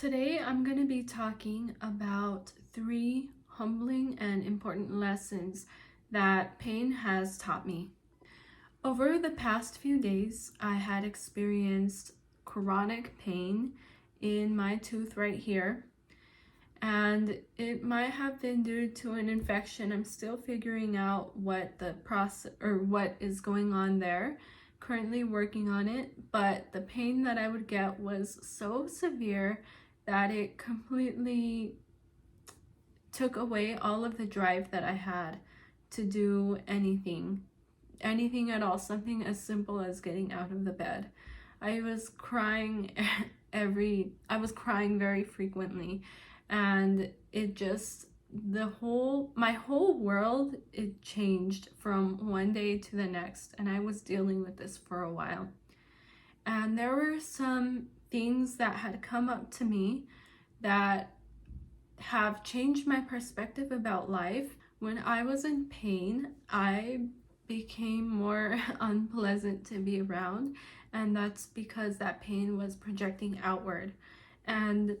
Today I'm going to be talking about 3 humbling and important lessons that pain has taught me. Over the past few days, I had experienced chronic pain in my tooth right here, and it might have been due to an infection. I'm still figuring out what the process or what is going on there. Currently working on it, but the pain that I would get was so severe that it completely took away all of the drive that I had to do anything at all, something as simple as getting out of the bed. I was crying very frequently, and it just my whole world, it changed from one day to the next, and I was dealing with this for a while. And there were some things that had come up to me that have changed my perspective about life. When I was in pain, I became more unpleasant to be around, and that's because that pain was projecting outward. And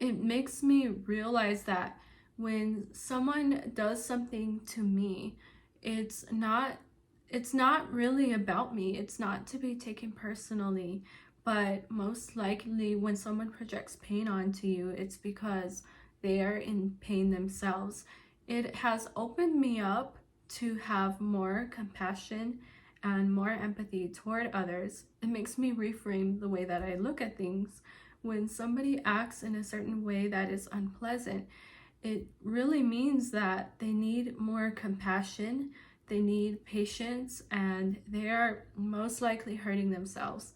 it makes me realize that when someone does something to me, it's not really about me. It's not to be taken personally, but most likely when someone projects pain onto you, it's because they are in pain themselves. It has opened me up to have more compassion and more empathy toward others. It makes me reframe the way that I look at things. When somebody acts in a certain way that is unpleasant, it really means that they need more compassion, they need patience, and they are most likely hurting themselves.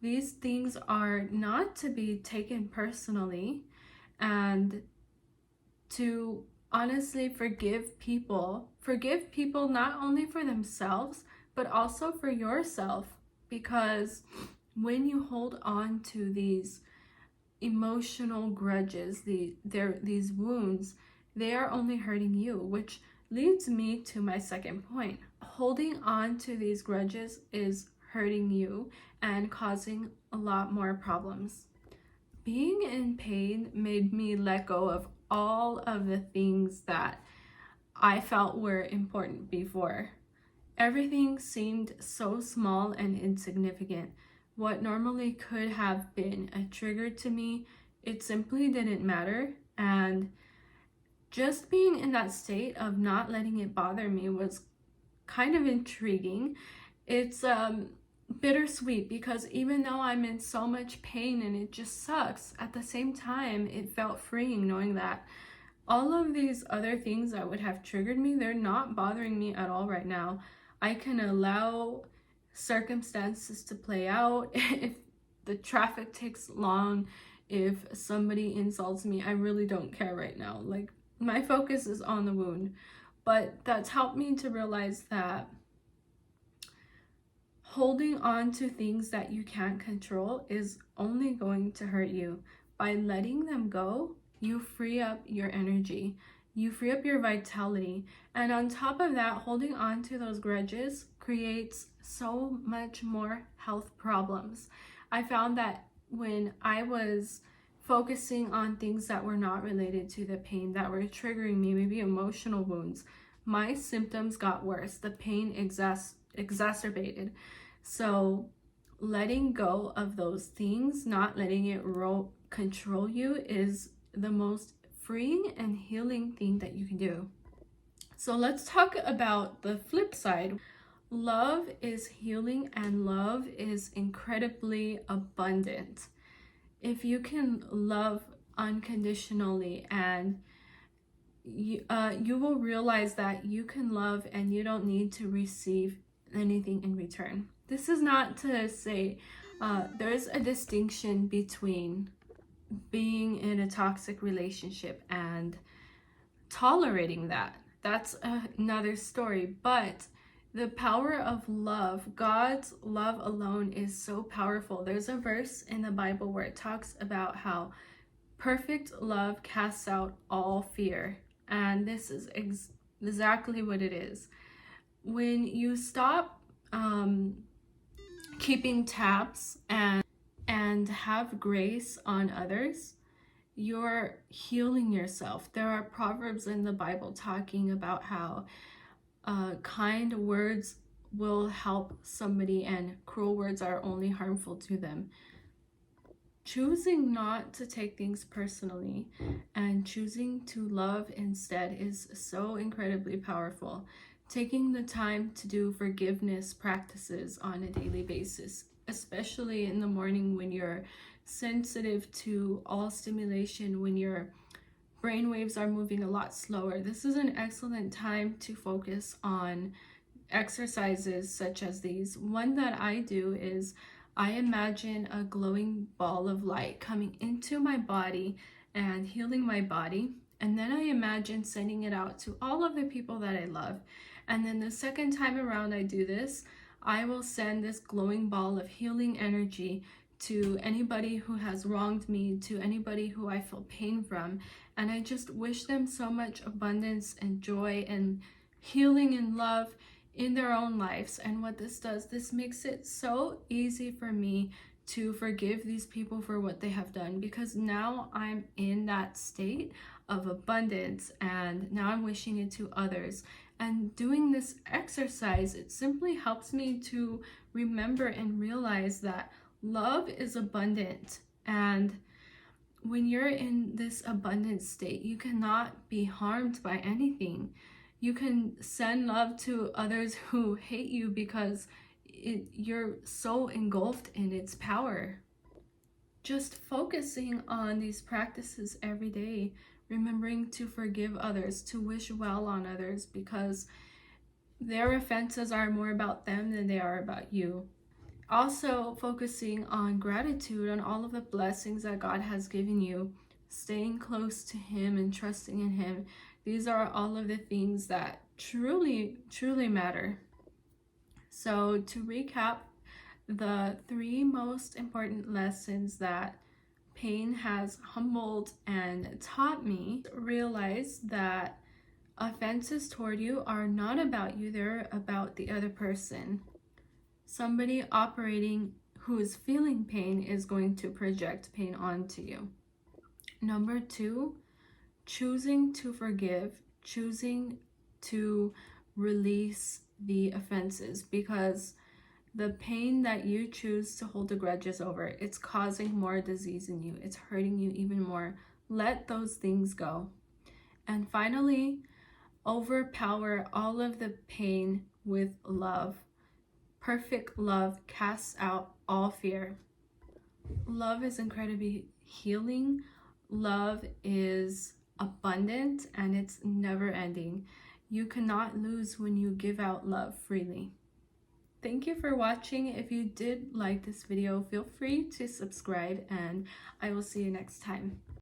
These things are not to be taken personally, and to honestly forgive people not only for themselves, but also for yourself, because when you hold on to these emotional grudges, these wounds, they are only hurting you, which leads me to my second point. Holding on to these grudges is hurting you and causing a lot more problems. Being in pain made me let go of all of the things that I felt were important before. Everything seemed so small and insignificant. What normally could have been a trigger to me, it simply didn't matter. And just being in that state of not letting it bother me was kind of intriguing. It's bittersweet, because even though I'm in so much pain and it just sucks, at the same time it felt freeing knowing that all of these other things that would have triggered me, they're not bothering me at all right now. I can allow circumstances to play out. If the traffic takes long, if somebody insults me, I really don't care right now. Like, my focus is on the wound. But that's helped me to realize that holding on to things that you can't control is only going to hurt you. By letting them go, you free up your energy, you free up your vitality. And on top of that, holding on to those grudges creates so much more health problems. I found that when I was focusing on things that were not related to the pain, that were triggering me, maybe emotional wounds, my symptoms got worse. The pain exacerbated. So letting go of those things, not letting it control you, is the most freeing and healing thing that you can do. So let's talk about the flip side. Love is healing, and love is incredibly abundant. If you can love unconditionally, and you will realize that you can love and you don't need to receive anything in return. This is not to say there's a distinction between being in a toxic relationship and tolerating that. That's another story. But the power of love, God's love alone, is so powerful. There's a verse in the Bible where it talks about how perfect love casts out all fear. And this is exactly what it is. When you stop keeping tabs and and have grace on others, you're healing yourself. There are proverbs in the Bible talking about how kind words will help somebody and cruel words are only harmful to them. Choosing not to take things personally and choosing to love instead is so incredibly powerful. Taking the time to do forgiveness practices on a daily basis, especially in the morning when you're sensitive to all stimulation, when your brain waves are moving a lot slower. This is an excellent time to focus on exercises such as these. One that I do is I imagine a glowing ball of light coming into my body and healing my body. And then I imagine sending it out to all of the people that I love. And then the second time around I do this, I will send this glowing ball of healing energy to anybody who has wronged me, to anybody who I feel pain from. And I just wish them so much abundance and joy and healing and love in their own lives. And what this does, this makes it so easy for me to forgive these people for what they have done, because now I'm in that state of abundance and now I'm wishing it to others. And doing this exercise, it simply helps me to remember and realize that love is abundant, and when you're in this abundant state, you cannot be harmed by anything. You can send love to others who hate you because you're so engulfed in its power. Just focusing on these practices every day, remembering to forgive others, to wish well on others, because their offenses are more about them than they are about you. Also focusing on gratitude, on all of the blessings that God has given you, staying close to Him and trusting in Him. These are all of the things that truly matter. So to recap, the 3 most important lessons that pain has humbled and taught me: realize that offenses toward you are not about you, they're about the other person. Somebody operating who is feeling pain is going to project pain onto you. Number 2, choosing to forgive, choosing to release the offenses, because the pain that you choose to hold the grudges over, it's causing more disease in you. It's hurting you even more. Let those things go. And finally, overpower all of the pain with love. Perfect love casts out all fear. Love is incredibly healing. Love is abundant and it's never ending. You cannot lose when you give out love freely. Thank you for watching. If you did like this video, feel free to subscribe and I will see you next time.